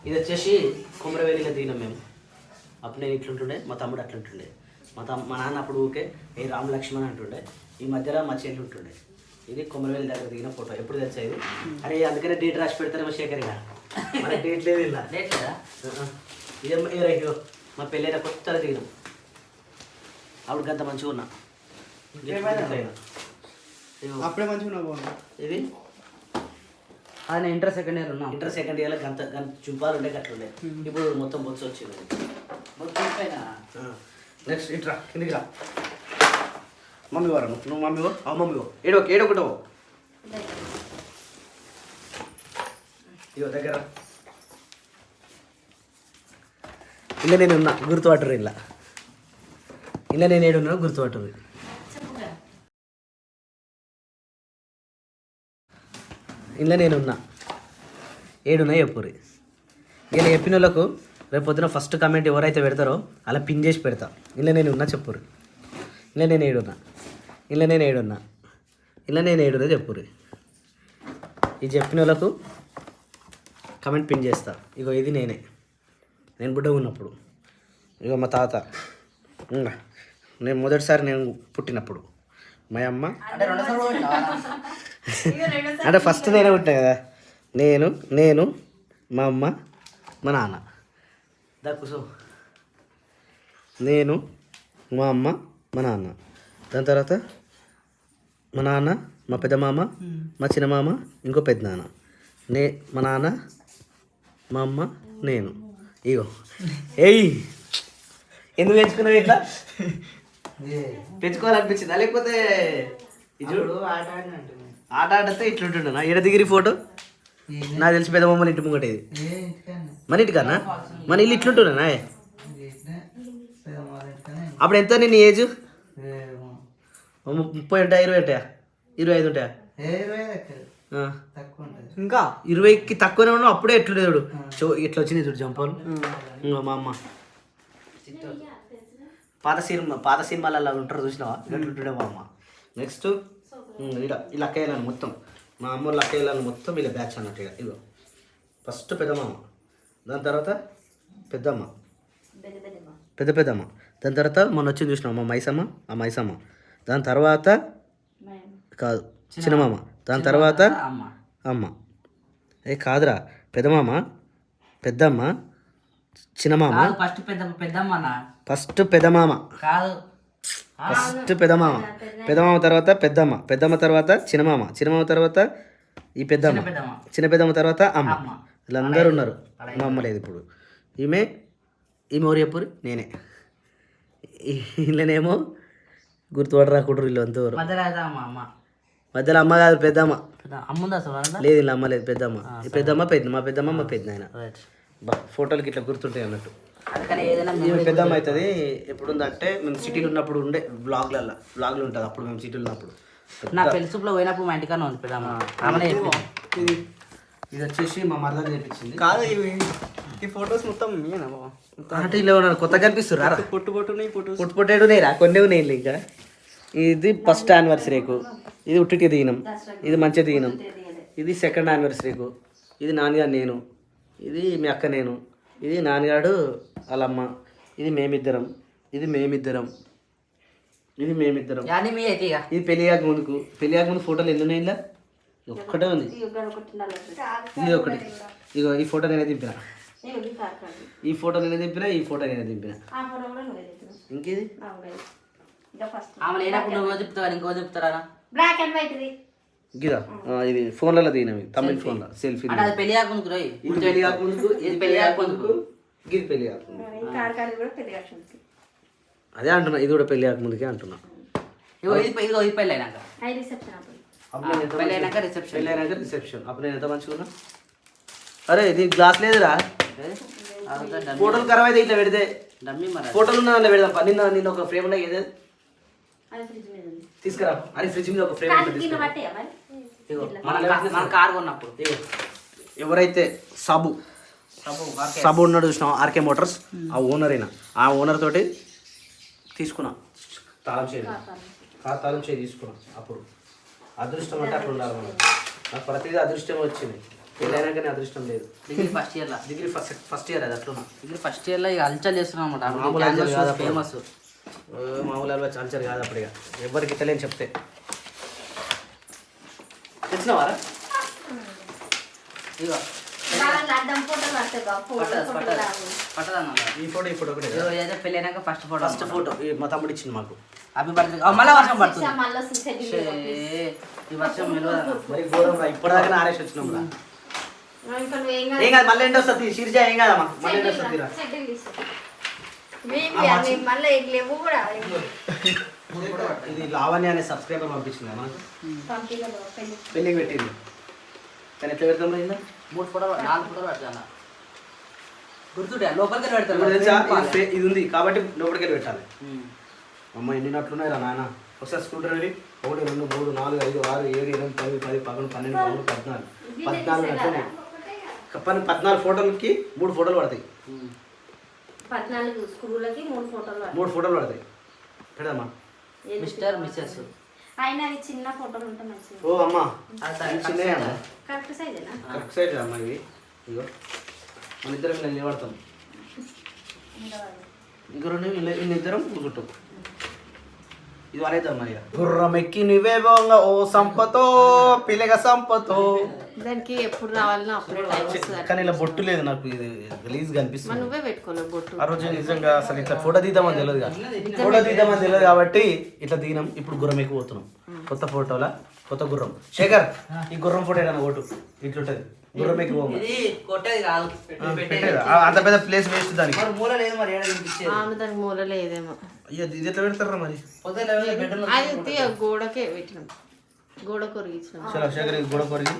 ఇది వచ్చేసి కుమరవేలిలో దిగినాం మేము. అప్పుడు నేను ఇట్లుంటుండే, మా తమ్ముడు అట్లుంటుండే. మా నాన్న అప్పుడు ఊకే ఏ రామ్ లక్ష్మణ్ అంటుండే. ఈ మధ్యలో మా చెల్లి ఉంటుండే. ఇది కుమరవేలి దగ్గర దిగిన ఫోటో. ఎప్పుడు తెలుసా ఇది? అరే అందుకనే డేట్ రాసి పెడతారేమో శేఖర్ ఇక. మన డేట్ లేదు ఇలా. డేట్ లేదా? ఇదే మా పెళ్ళైన కొత్తలో దిగినాం. అప్పుడు గంత మంచిగా ఉన్నా. అప్పుడే మంచిగా ఉన్నా బాగున్నా. ఇది ఆయన ఇంటర్ సెకండ్ ఇయర్ ఉన్నా. ఇంటర్ సెకండ్ ఇయర్లో గంత చుంపాలు ఉండే అట్లుండే. ఇప్పుడు మొత్తం బొత్స వచ్చింది. నెక్స్ట్ ఇట్రా కిందికి రా. మమ్మీ వారు నువ్వు మమ్మీవో మమ్మీవో ఏడొకటో ఇగో దగ్గర ఇలా నేను ఉన్నా గుర్తుపట్టరు. ఇలా నేను ఏడున్నా గుర్తుపట్టరు. ఇలా నేనున్నా ఏడున్నా చెప్పుర్రి. ఇలా చెప్పిన వాళ్ళకు రేపు పొద్దున ఫస్ట్ కామెంట్ ఎవరైతే పెడతారో అలా పిన్ చేసి పెడతా. ఇలా నేను ఉన్నా చెప్పుర్రి. ఇలా నేను ఏడున్నా, ఇలా నేను ఏడున్నా, ఇలా నేను ఏడున్నా చెప్పుర్రి. ఇది చెప్పిన వాళ్ళకు కామెంట్ పిన్ చేస్తా. ఇగో ఇది నేను బుడ్డగా ఉన్నప్పుడు. ఇగో మా తాత నేను మొదటిసారి నేను పుట్టినప్పుడు మా అమ్మ అంటే ఫస్ట్ నేనే పుట్టినా కదా. నేను మా అమ్మ మా నాన్న కూర్చో. నేను మా అమ్మ మా నాన్న, దాని తర్వాత మా నాన్న, మా పెద్ద మామ, మా చిన్న మామ, ఇంకో పెద్ద నాన్న, మా నాన్న, మా అమ్మ, నేను. ఇగో ఏయ్ ఎందుకు పెంచుకున్నావు ఇట్లా? పెంచుకోవాలనిపించిందా లేకపోతే ఆట ఆడితే ఇట్లుంటుండనా? ఈడ దిగిరి ఫోటో నాకు తెలిసి పెద్ద మమ్మల్ని ఇంటి ముంగట. ఇది మన ఇంటికన్నా మన ఇల్లు ఇట్లుంటున్నా? అప్పుడు ఎంత నేను ఏజ్? 30 ఉంటాయా 20 ఉంటాయా 25 ఉంటాయా? ఇంకా 20కి తక్కువనే ఉన్నావు. అప్పుడే ఎట్లుండే చూడు. ఇట్లా వచ్చింది చూడు జంపాలు. మా అమ్మ పాత సినిమాలలో ఉంటారు చూసినావా? ఇట్లుంటుండే మా అమ్మ. నెక్స్ట్ ఇలా అక్కయ్యాలను మొత్తం మా అమ్మ వాళ్ళు అక్కయ్యాలను మొత్తం ఇలా బ్యాచ్ అన్నట్టు. ఇగో ఫస్ట్ పెద్దమ్మ, దాని తర్వాత పెద్దమ్మ, పెద్దమ్మ, దాని తర్వాత మొన్న వచ్చింది చూసినాం మా మైసమ్మ, ఆ మైసమ్మ, దాని తర్వాత కాదు చిన్నమామ, దాని తర్వాత అమ్మ. కాదురా పెద్దమామ, పెద్దమ్మ, చిన్నమామ, ఫస్ట్ పెద్దమామ, కాదు ఫస్ట్ పెద్దమామ తర్వాత పెద్దమ్మ తర్వాత చిన్నమామ, తర్వాత ఈ చిన్న పెద్దమ్మ తర్వాత అమ్మ. వీళ్ళందరూ ఉన్నారు. మా అమ్మ లేదు ఇప్పుడు. ఈమె ఎవరు చెప్పురు? నేనే. వీళ్ళనేమో గుర్తుపడరాకుంటారు వీళ్ళు అంతా. మధ్యలో అమ్మ కాదు పెద్దమ్మ. లేదు ఇలా అమ్మ లేదు, పెద్దమ్మ. మా పెద్దమ్మ మా పెద్ద ఆయన. ఫోటోలకి ఇట్లా గుర్తుంటాయి అన్నట్టు. పెద్దమ్మ అవుతుంది. ఎప్పుడు ఉందంటే మేము సిటీలో ఉన్నప్పుడు ఉండే వ్లాగ్లు ఉంటుంది. అప్పుడు మేము సిటీలో ఉన్నప్పుడు నా పెళ్లి చూపులో పోయినప్పుడు మా ఇంటికన్నా ఉంది పెద్దమ్మ. ఇది వచ్చేసి మా మరద చేపించింది. కాదు ఈ ఫొటోస్ మొత్తం ఇలా ఉన్నారు. కొత్తగా కనిపిస్తున్నారు. పుట్టుపొట్టేడు నేరా కొన్ని ఉన్నాయి ఇంకా. ఇది ఫస్ట్ యానివర్సరీకు, ఇది ఉట్టికి దిగినాం, ఇది మంచిగా దిగినాం, ఇది సెకండ్ యానివర్సరీకు, ఇది నాన్నగారు నేను, ఇది మీ అక్క నేను, ఇది నాన్నగాడు వాళ్ళమ్మ, ఇది మేమిద్దరం, ఇది మేమిద్దరం. ఇది పెళ్లి కాకముందు ఫోటోలు ఎన్ని ఉన్నాయి? ఇలా ఒక్కటే ఉంది. ఇది ఒకటి. ఇగో ఈ ఫోటో నేనే దింపిన, ఈ ఫోటో నేనే దింపిన, ఈ ఫోటో నేనే దింపిన. ఇంకేది గిదా ఇది ఫోన్లలో దిగినవి, తమిళ ఫోన్లో సెల్ఫీ. పెళ్లి కాకముందుకు ఇది పెళ్లి కాకముందుకు, ఇది పెళ్లి కాకముందుకు, ఇది పెళ్లి కాకముందు. అదే అంటున్నా, ఇది కూడా పెళ్లి కాకముందుకే అంటున్నా. పెళ్ళి అయినాక రిసెప్షన్. అప్పుడు నేను ఎంత మంచిగా ఉన్నా. అరే దీనికి గ్లాస్ లేదురా. ఫోటోలు ఖరాబ్ అయితే ఇట్లా పెడితే ఫోటోలు ఉన్నా దాంట్లో పెడదాం. నిన్న ఒక ఫ్రేమ్ ఉన్నాయి ఏదో తీసుకురా. అది ఫ్రిడ్జ్ మీద ఒక ఫ్రేమ్ కారు కొన్నప్పుడు ఎవరైతే సబు ఉన్నాడు చూసినా ఆర్కే మోటార్స్, ఆ ఓనర్ అయినా ఆ ఓనర్ తోటి తీసుకున్నా తాళం చేయి తీసుకున్నా. అప్పుడు అదృష్టం అంటే అట్లా ఉండాలి మనం. నాకు ప్రతిదీ అదృష్టం వచ్చింది. పెళ్ళైనాక నీ అదృష్టం లేదు. Degree first year law degree first year అది అట్లా డిగ్రీ ఫస్ట్ ఇయర్ లో ఇక హల్చల్ చేస్తున్నాం మామూలు హల్చల్ కాదు అనమాట అప్పుడు. ఫేమస్. మామూలు అల్వా చాల్చర్ కాదు అప్పుడు ఇక ఎవరికి ఇట్టలేని చెప్తే తెచ్చినవారా ఇగో పట్టదన్న ఈ ఫోటో ఒకటే ఏదైతే పెళ్ళైనాక ఫస్ట్ ఫోటో ఫస్ట్ ఫోటో మా తమ్ముడు ఇచ్చింది మాకు. Happy birthday. మళ్ళీ వర్షం పడుతుంది. షే, ఈ వర్షం నిలవదన్న. మరి ఘోరం ఇప్పటిదాకా ఆరేసి వచ్చినాం రా. ఏం కాదు మళ్ళీ ఎండ వస్తుంది షిర్జా ఏం కాదమ్మా మళ్ళీ ఎండ వస్తుంది రా. ఇది లావణ్య అనే సబ్స్క్రైబర్ పంపించింది మనకు పెళ్ళికి పెట్టింది కానీ ఎట్లా పెడతాం రా ఇలా 3 ఫోటోలు 4 ఫోటోలు పెడతాను గుర్తుంటే లోపలికి ఇప్పుడు పెడతాను. తెలుసా ఇది ఉంది కాబట్టి లోపలికి వెళ్ళి పెట్టాలి. అమ్మ ఎన్ని నట్లున్నాయి రా నాన్న. ఒకసారి స్కూటర్ వెళ్ళి 1 2 3 4 5 6 7 8 9 10 11 12 14 నట్లున్నాయి. 14 ఫోటోలకి 3 ఫోటోలు పడతాయి. 14 స్కూళ్ళకి 3 ఫోటోలు పడతాయి. పెడదామా మిస్టర్ మిస్సెస్ ఆయన అవి చిన్న ఫోటోలు ఉంటే మంచిది. ఓ అమ్మ చిన్నయ్య అమ్మ కరెక్ట్ సైజేనా? కరెక్ట్ సైజ్ అమ్మ ఇవి. ఇగో మన ఇద్దరం ఇలా నిలబడతాం. ఇంక 2 ఇద్దరం కూర్చుంటాం. ఇది అనేది అమ్మ ఇక గుర్రం ఎక్కి నువ్వే బోంగ ఓ సంపతో పిల్లగ సంపతో. దానికి ఎప్పుడు రావాలన్నా అప్పుడే టైం వస్తుంది. కానీ ఇలా బొట్టు లేదు నాకు. ఇది గలీజ్ కనిపిస్తుంది. నువ్వే పెట్టుకోలేదు బొట్టు. ఆ రోజు నిజంగా అసలు ఇట్లా ఫోటో తీద్దామని తెలియదు కదా. ఫోటో తీద్దామని తెలియదు కాబట్టి ఇట్లా దిగినాం. ఇప్పుడు గుర్రం ఎక్కువ పోతున్నాం. కొత్త ఫోటోలా కొత్త గుర్రం. శేఖర్ ఈ గుర్రం ఫోటో ఏదైనా కొట్టు ఇట్లుంటది. గుర్రం ఎక్కువ ఇది కొట్టేది కాదు పెట్టేది అంత పెద్ద ప్లేస్ వేస్ట్ దానికి. మరి మూల లేదు మరి ఏడ తినిపించేది. ఆమె దానికి మూల లేదేమో. అయ్యో ఇది ఎట్లా పెడతారా మరి. పొద్దున్న బెడ్రూమ్ అది ఉత్తి గోడకే పెట్టినాం. గోడ కొరిగించినాం. చలో శేఖర్ ఇది గొడవ కొరిగి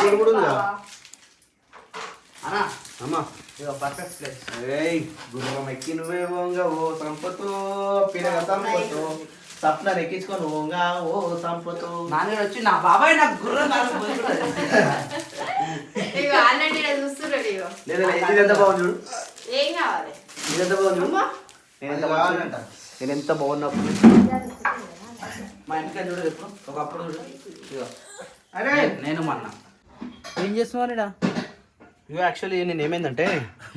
ఇది కూడా ఉంది కదా అన్నా అమ్మా. ఇక పర్ఫెక్ట్ ప్లేస్. ఏయ్ గుర్రం ఎక్కి నువ్వే ఓంగా ఓ సంపతో పిల్లగ సంపతో సప్న ఎక్కించుకొని ఓంగా ఓ సంపతో. నాన్నగారు వచ్చి నా బాబాయ్ నాకు గుర్రం కాదు పోతున్నాడు. ఇగో అన్నట్టు ఇలా చూస్తున్నాడు. ఇగో లేదా ఇది ఎంత బాగుంది చూడు. ఏం కావాలి? ఇది ఎంత బాగుంది చూడు. నేను ఎంత బాగున్నప్పుడు మా ఇంటికి చూడదు ఎప్పుడు ఒకప్పుడు చూడు. ఇగో అరే నేను మొన్న ఏం చేస్తున్నావు ఇడా? ఇవి యాక్చువల్లీ నేను ఏమైందంటే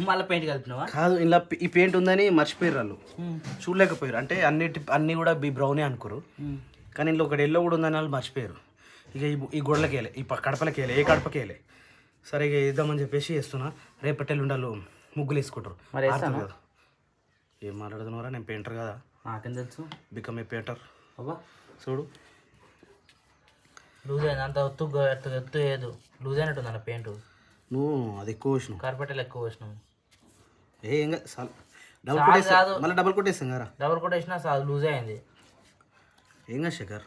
మళ్ళీ పెయింట్ కలిపినావా? కాదు ఇలా ఈ పెయింట్ ఉందని మర్చిపోయారు వాళ్ళు. చూడలేకపోయారు. అంటే అన్ని కూడా బ్రౌనే అనుకోరు. కానీ ఇంట్లో ఒకటి ఎల్లో కూడా ఉందని వాళ్ళు మర్చిపోయారు. ఇక ఈ గోడలకి వెళ్ళే ఈ కడపలకి వెళ్ళే ఏ కడపకి వెళ్ళే సరే ఇక వేద్దామని చెప్పేసి వేస్తున్నా. రేపట్టెళ్ళు ఉండాలి ముగ్గులు వేసుకుంటారు. మరి వేస్తాను కదా ఏం మాట్లాడుతున్నారా నేను పెయింటర్ కదా. నాకేం తెలుసు. Become a painter. అబ్బా చూడు లూజ్ అయింది. అంత ఎత్తు ఏదు లూజ్ అయినట్టుంది అన్న పెయింట్. నువ్వు అది ఎక్కువ వేసినావు. కార్పెట్లు ఎక్కువ వేసినావు. ఏం డబుల్ కొట్టేస్తాం మళ్ళీ డబుల్ కొట్టేస్తాం కదా. డబుల్ కొట్ వేసినా అది లూజ్ అయింది. ఏం కాదు శేఖర్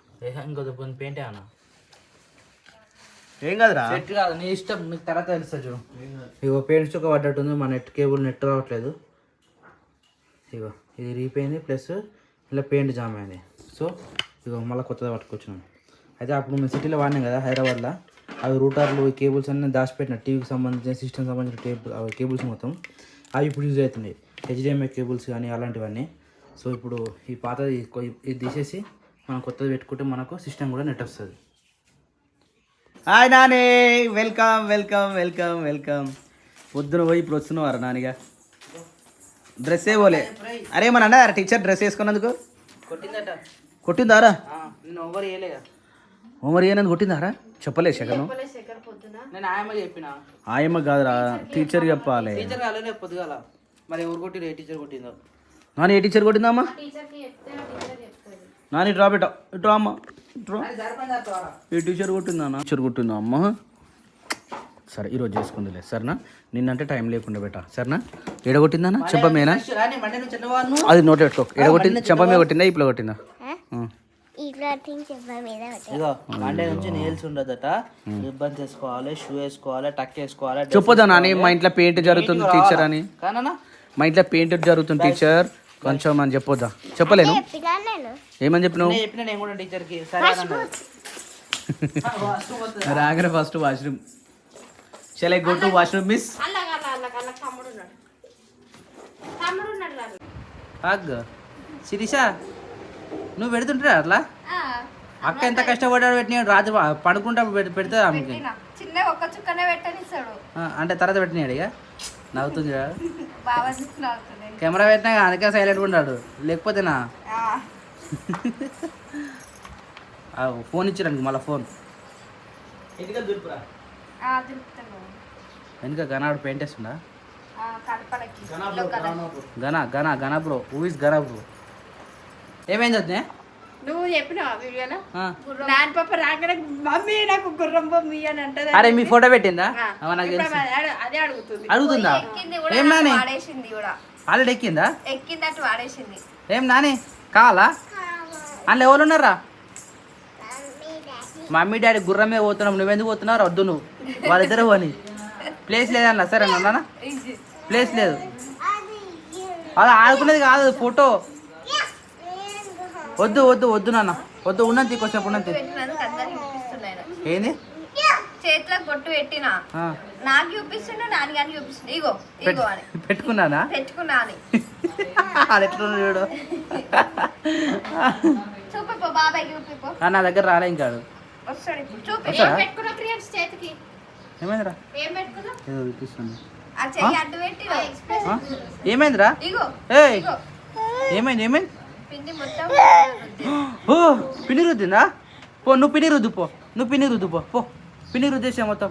ఇంకో పెయింట్ ఏమన్నా ఏం కాదురా. సెట్ కాదు నీ ఇష్టం. నీకు తర్వాత తెలుస్తుంది చూడు. ఇగో పెయింట్ చుక్క పడ్డట్టుంది. మా నెట్ కేబుల్ నెట్ రావట్లేదు. ఇగో ఇది రీపోయింది ప్లస్ ఇలా పెయింట్ జామ్ అయింది. సో ఇగో మళ్ళీ కొత్తగా పట్టుకొచ్చినాం. అయితే అప్పుడు మేము సిటీలో వాడినాం కదా హైదరాబాద్లో. అవి రూటర్లు ఈ కేబుల్స్ అన్నీ దాచిపెట్టిన టీవీకి సంబంధించిన సిస్టమ్ సంబంధించిన కేబుల్స్ మొత్తం అవి ఇప్పుడు యూజ్ అవుతున్నాయి. హెచ్డిఎంఐ కేబుల్స్ కానీ అలాంటివన్నీ. సో ఇప్పుడు ఈ పాతది ఇది తీసేసి మనం కొత్తది పెట్టుకుంటే మనకు సిస్టమ్ కూడా నెట్ వస్తుంది. Hi Nani welcome welcome welcome welcome. పొద్దున పోయి ఇప్పుడు వస్తున్నావారా నానిగా. డ్రెస్ ఏ పోలే. అరే మన అన్న టీచర్ డ్రెస్ వేసుకున్నందుకు కొట్టిందట. కొట్టిందారా. నేను ఓవర్ చేయలేదా? హోంవర్క్ ఏమైనా కొట్టిందారా. చెప్పలే శకను. శేఖర్ పొద్దున నేను ఆయమ్మ చెప్పిన. ఆయమ్మ కాదురా టీచర్ చెప్పాలి. టీచర్ కాలే పొద్దుగాల. మరి ఎవరు కొట్టిరు? ఏ టీచర్ కొట్టిందో. నాని ఏ టీచర్ కొట్టిందమ్మా. టీచర్కి చెప్తే టీచర్ చెప్తుంది. నాని డ్రా పెట్ట ఇట్రా అమ్మ ఇట్రా. సరిపోయిందా? ఏ టీచర్ కొట్టిందా టీచర్ కొట్టిందా అమ్మ. సరే ఈరోజు చేసుకుందిలే సరేనా. నిన్నంటే టైం లేకుండా బెట సరేనా. ఎడగొట్టిందా చెప్పమేనా. అది నోట్ పెట్టుకో. ఎడగొట్టింది చెప్పమే కొట్టిందా ఇప్పుడు కొట్టిందా. ఇగో మండే నుంచి నేల్స్ ఉండదట. రిబ్బన్ వేసుకోవాలి, షూ వేసుకోవాలి, టక్ వేసుకోవాలి. చెప్పొద్దా నాని మా ఇంట్లో పెయింట్ జరుగుతుంది టీచర్ అని. కానా మా ఇంట్లో పెయింట్ జరుగుతుంది టీచర్ కొంచెం అని చెప్పొద్దా. చెప్పలేను ఏమని చెప్పినావు. చెప్పిన నేను కూడా టీచర్కి సరే రాగానే first washroom. Shall I go to washroom miss. తమ్ముడు ఉన్నాడు. శిరీష నువ్వు పెడుతుంటారా అట్లా అక్క ఎంత కష్టపడ్డాడు పెట్టినాడు రాత్రి పడుకుంటా పెడితే ఆమెకి పెట్టినా చిన్నగా ఒక్క చుక్కనే పెట్టనిస్తాడు అంటే తర్వాత పెట్టినాడు ఇక నవ్వుతుంది కదా. బాగా చూస్తున్నాడు కెమెరా పెట్టినా అందుకే సైలెంట్గా ఉన్నాడు లేకపోతేనా ఫోన్ ఇచ్చారు మళ్ళీ ఫోన్ ఇంటికి దుర్పురా తిరుగుతాను వెనుక గనాడు పెయింట్ వేస్తుండా కడపలకి గనా బ్రో హూ ఇస్ గనా బ్రో ఏమైంది వద్దే నువ్వు చెప్పినావా వీడియోలో నాన్న పాప రాగానే మమ్మీ నాకు గుర్రం బొమ్మి అని అంటది అరే మీ ఫోటో పెట్టిందా నాకు ఇప్పుడు తెలుసు అదే అడుగుతుంది అడుగుతుందా ఎక్కింది కూడా ఏం నాని వాడేసింది కూడా ఆల్రెడీ ఎక్కిందా ఎక్కిందట్టు వాడేసింది ఏం నాని కావాలా అందులో ఎవరు ఉన్నారా మమ్మీ డాడీ గుర్రం మీద పోతున్నాం నువ్వెందుకు పోతున్నావు వద్దు నువ్వు వాళ్ళిద్దరు అని ప్లేస్ లేదన్న సరే నాన్న ప్లేస్ లేదు అది ఆడుకునేది కాదు ఫోటో వద్దు వద్దు వద్దు నాన్న వద్దు ఉన్నంత కొంచెం ఉన్నంత పెట్టినందుకు అందరికి చూపిస్తున్నాయి ఏంది చేతిలో బొట్టు పెట్టినా నాకు చూపిస్తుండే నాని కానీ చూపిస్తుండే ఇగో ఇగో అని పెట్టుకున్నానా పెట్టుకున్నా అని అది ఎట్లా చూడు చూపిపో బాబాయ్ చూపిపో నా దగ్గర రాలే ఇంకా వస్తాడు ఇప్పుడు చూపి వస్తాడా? ఏం పెట్టుకున్నా క్రియేట్స్ చేతికి ఏమైందిరా ఏం పెట్టుకున్నా ఏదో చూపిస్తుంది ఆ చెయ్యి అడ్డు పెట్టి ఎక్స్ప్రెస్ ఏమైందిరా ఇగో ఏయ్ ఇగో ఏమైంది ఏమైంది పిండి మొత్తం ఓ పిన్ని రుద్దిందా పో నువ్వు పిన్ని రుద్దు పో నువ్వు పిన్ని రుద్దు పో పో పిన్ని రుద్దేసా మొత్తం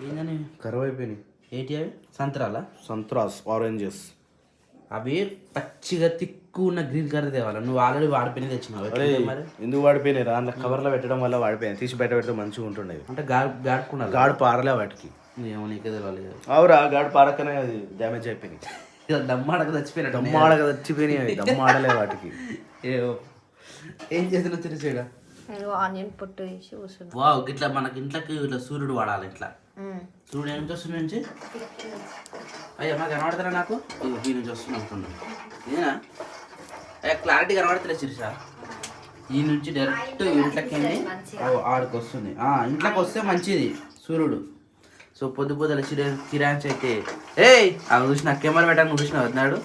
ఏందని కరువు అయిపోయినాయి ఏంటి అవి సంత్రాలా సంత్రాస్ ఆరెంజెస్ అవి పచ్చిగా తిక్కు ఉన్న గ్రీన్ కలర్ తేవాలి నువ్వు ఆల్రెడీ వాడిపోయి తెచ్చినావు అరే ఎట్లా మరి ఎందుకు వాడిపోయినాయి రా అందులో కవర్లో పెట్టడం వల్ల వాడిపోయాయి తీసి బయట పెడితే మంచిగా ఉంటుండేది అంటే గాడుకున్నారు గాడు పారలే వాటికి ఏమో నీకే తెలియాలి అవురా గాడు పారకనే అది డ్యామేజ్ అయిపోయినాయి దమ్మాడక చచ్చిపోయినట్టు దమ్మాడగా చచ్చిపోయినాయి అవి దమ్మాడలే వాటికి ఏం చేసిన తెలిసేడా ఆనియన్ పొట్టు వేసి కూర్చున్నా వావ్ ఇట్లా మనకి ఇంట్లోకి ఇట్లా సూర్యుడు వాడాలి ఇట్లా సూర్యుడు ఏం వస్తుంది నుంచి అయ్యా మాకు కనబడతారా నాకు ఈ నుంచి వస్తుంది అనుకున్నాను ఇదేనా అయ్యా క్లారిటీ కనబడతలే శిరీష ఈ నుంచి డైరెక్ట్ ఇంట్లోకి వెళ్ళి ఆడికి వస్తుంది ఇంట్లోకి వస్తే మంచిది సూర్యుడు సో పొద్దు పొద్దుల కిరాన్స్ అయితే ఏయ్ అవి చూసిన కెమెరా పెట్టాను చూసిన వద్దాడు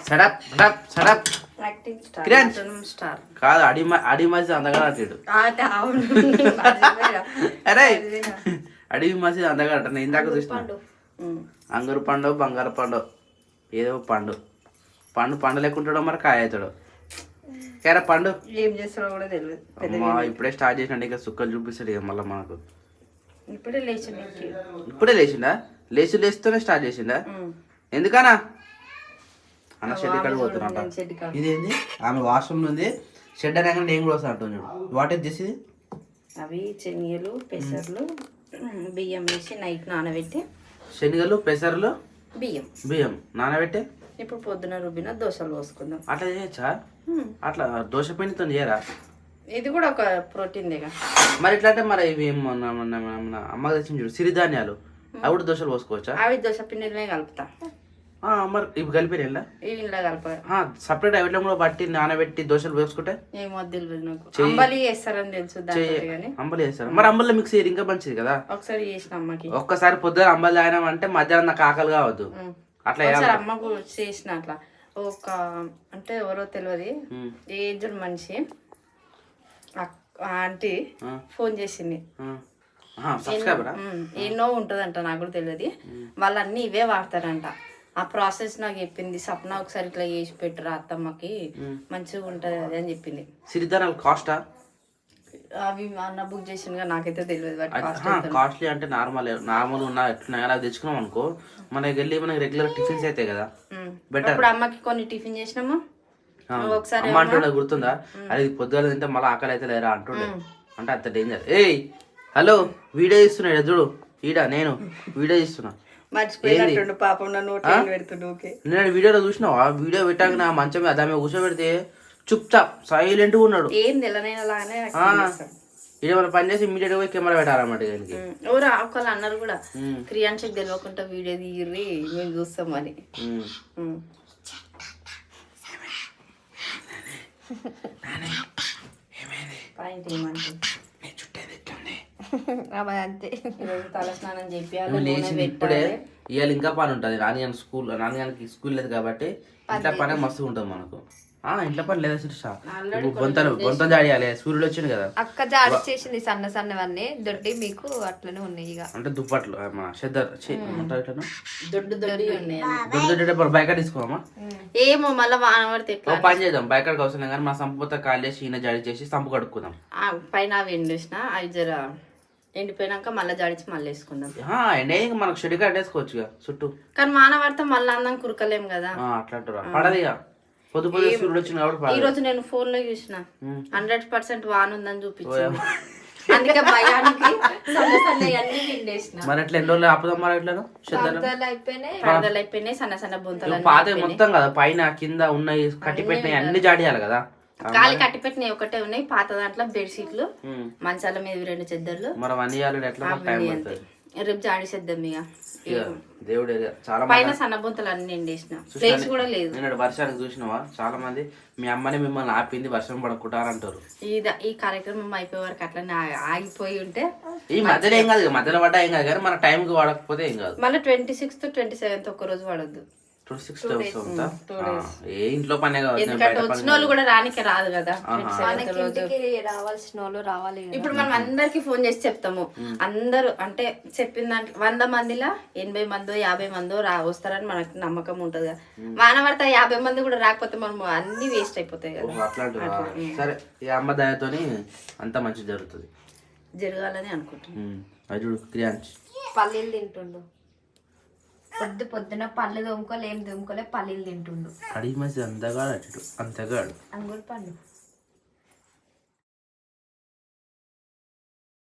సడప్ సడప్ సడప్ కిరాన్స్ కాదు అడి మధ్య అందగా అట్టాడు అరే అడవి మసీద్ అందగా అంట నేను ఇందాక చూసిన అంగూరు పండు బంగారు పండు ఏదో పండు పండు లేకుంటాడో మరి కాయ అవుతాడు కేరా పండు ఏం చేస్తాడో కూడా తెలియదు అమ్మా ఇప్పుడే స్టార్ట్ చేసినాడు ఇక సుక్కలు చూపిస్తాడు ఇక మళ్ళీ మనకు ఇప్పుడే లేచింది ఇప్పుడే లేచిండా లేస్తూనే స్టార్ట్ చేసిండా ఎందుకనా అన్న షెడ్ ఇక్కడ పోతున్నా ఇదేంది ఆమె వాష్రూమ్ ఉంది షెడ్ అనగానే నేను కూడా వస్తాను అంటున్నాడు వాట్ ఇస్ దిస్ ఇది అవి శనగలు పెసర్లు బియ్యం వేసి నైట్ నానబెట్టి శనగలు పెసర్లు బియ్యం నానబెట్టే ఇప్పుడు పొద్దున రుబ్బిన దోశలు పోసుకుందాం అట్లా చేయొచ్చా అట్లా దోశ పిండితో చేయరా ఇది కూడా ఒక ప్రోటీన్ దేగా మరి ఇట్లా అంటే మరి ఇవి మొన్న అమ్మ తెచ్చింది చూడు సిరిధాన్యాలు అవి కూడా దోశలు పోసుకోవచ్చా అవి దోశ పిండిలోనే కలుపుతా మరి ఇవి కలిపిరేలా ఇలా కలప సపరేట్ అవిట్లో కూడా బట్టి నానబెట్టి దోశలు పోసుకుంటే ఏమో తెలియదు నాకు అంబలి చేస్తారని తెలుసు దాని అంబలి చేస్తారు మరి అంబలిలో మిక్స్ చేయరు ఇంకా మంచిది కదా ఒకసారి చేసిన అమ్మకి ఒక్కసారి పొద్దున అంబలి తాగినామంటే మధ్యాహ్నం నాకు ఆకలి కావద్దు అట్లా ఒకసారి అమ్మకు చేసిన అట్లా ఒక అంటే ఎవరో తెలియదు ఏజ్డ్ మనిషి ఆంటీ ఫోన్ చేసింది ఎన్నో ఉంటుందంట నాకు కూడా తెలియదు వాళ్ళు అన్ని ఇవే వాడతారంట ఆ ప్రాసెస్ నాకు చెప్పింది సప్న ఒకసారి ఇట్లా చేసి పెట్టురా అత్తమ్మకి మంచిగా ఉంటది అది అని చెప్పింది సిరిధాన్యాలు కాస్టా అవి అన్న బుక్ చేసిందిగా నాకైతే తెలియదు కాస్ట్లీ అంటే నార్మల్ ఉన్న ఎట్లున్నాయో అలా తెచ్చుకున్నాం అనుకో మనకి వెళ్ళి మనకి రెగ్యులర్ టిఫిన్స్ అవుతాయి కదా బెటర్ ఇప్పుడు అమ్మకి కొన్ని టిఫిన్ చేసినాము ఒకసారి అమ్మ అంటుండే గుర్తుందా అది పొద్దుగా తింటే మళ్ళీ ఆకలి అయితే లేరా అంటుండే అంటే అంత డేంజర్ ఏయ్ హలో వీడియో ఇస్తున్నా చూడు నేను వీడియో ఇస్తున్నా మర్చిపోయినట్టుండు పాపం నన్ను పెడుతుండు నేను వీడియోలో చూసినావా వీడియో పెట్టాక నా మంచం మీద దాని మీద కూర్చోబెడితే చుప్చాప్ సైలెంట్ గా ఉన్నాడు ఏం తెల్లనైనా లాగానే ఇది మన పని చేసి ఇమీడియట్ గా కెమెరా పెట్టాలన్నమాట దానికి ఎవరు ఒకళ్ళు అన్నారు కూడా క్రియాన్షకి తెలియకుండా వీడియో తీయర్రి మేము చూస్తాం అని అంతే తల స్నానం చెప్పాలి ఇప్పుడే ఇవాళ ఇంకా పని ఉంటుంది. నాన్నగానికి స్కూల్ లేదు కాబట్టి ఇంట్లో పని మస్తు ఉంటుంది మనకు. ఇంట్లో పని లేదా శిరీష? బొంతలు జాడియాలి. సూర్యుడు వచ్చింది కదా, అక్క జాడి చేసింది సన్న సన్నవన్నీ దొడ్డి మీకు అట్లనే ఉన్నాయి ఇక. అంటే దుప్పట్లు మన చెద్దరు దొడ్డు దొడ్డి ఉన్నాయి. దొడ్డు బయట తీసుకోమా. ఏమో మళ్ళీ వాన పడితే ఎట్లా పని చేద్దాం, బయటకు అవసరం కానీ మన సంపుతో కాల్ చేసి ఈయన జాడి చేసి సంపు కడుక్కుందాం. పైన అవి ఎండేసిన అవి జర ఎండిపోయినాక మళ్ళీ జాడిచి మళ్ళీ వేసుకుందాం. ఎండ మనకు షెడ్ కట్టేసుకోవచ్చు చుట్టూ. కానీ వాన పడితే మళ్ళీ అందం కురకలేం కదా. అట్లా పడదు ఇక. పొద్దు సూర్యుడు వచ్చింది కాబట్టి ఈ రోజు నేను ఫోన్ లో చూసిన 100% వాన ఉందని చూపించాను. అందుకే భయానికి అన్ని పిండేసిన. మరి ఎట్లా ఎన్ని రోజులు ఆపుదాం మరి ఎట్లా పరదలు అయిపోయినాయి, సన్న సన్న బొంతలు పాత మొత్తం కదా, పైన కింద ఉన్నాయి కట్టి పెట్టినాయి అన్ని జాడియాలి కదా. గాలి కట్టి పెట్టినవి ఒకటే ఉన్నాయి. పాత దాంట్లో బెడ్షీట్లు, మంచాల మీద 2 చెద్దర్లు. మరి అవన్నీ చేయాలి ఎట్లా టైం పడుతుంది. రేపు జాడిసేద్దాం ఇక. దేవుడు చాలా పైన సన్న బొంతలు అన్ని ఎండేసిన, ప్లేస్ కూడా లేదు. నేను వర్షానికి చూసినావా, చాలా మంది మీ అమ్మని మిమ్మల్ని ఆపింది వర్షం పడకుంటారంటారు. ఈ కార్యక్రమం అయిపోయే వరకు అట్లనే ఆగిపోయి ఉంటే ఈ మధ్యలో ఏం కాదు, మధ్యలో పడ్డా ఏం కాదు కానీ మన టైంకి వాడకపోతే ఏం కాదు. మళ్ళీ 26th 27th ఒక్క రోజు పడద్దు. 26 ఏ ఇంట్లో పనే ఎందుకంటే వచ్చిన వాళ్ళు కూడా రానికి రాదు కదా. రావాల్సిన వాళ్ళు రావాలి. ఇప్పుడు మనం అందరికి ఫోన్ చేసి చెప్తాము. అందరూ అంటే చెప్పిన దాంట్లో 100 మందిలో 80 మందో 50 మందో వస్తారని మనకి నమ్మకం ఉంటది కదా. వాన పడితే 50 మంది కూడా రాకపోతే మనం అన్ని వేస్ట్ అయిపోతాయి కదా. అట్లాంటి సరే, ఈ అమ్మ దయతోని అంత మంచి జరుగుతుంది, జరగాలని అనుకుంటున్నాను. అజుడు క్రియాంశ్ పల్లీలు తింటుండు. పొద్దున పళ్ళు దొమ్ముకోలే, ఏం దొమ్ముకోలే, పల్లీలు తింటుండు. అడిగి మంచి అంతగా అంతగా అంగురు పండు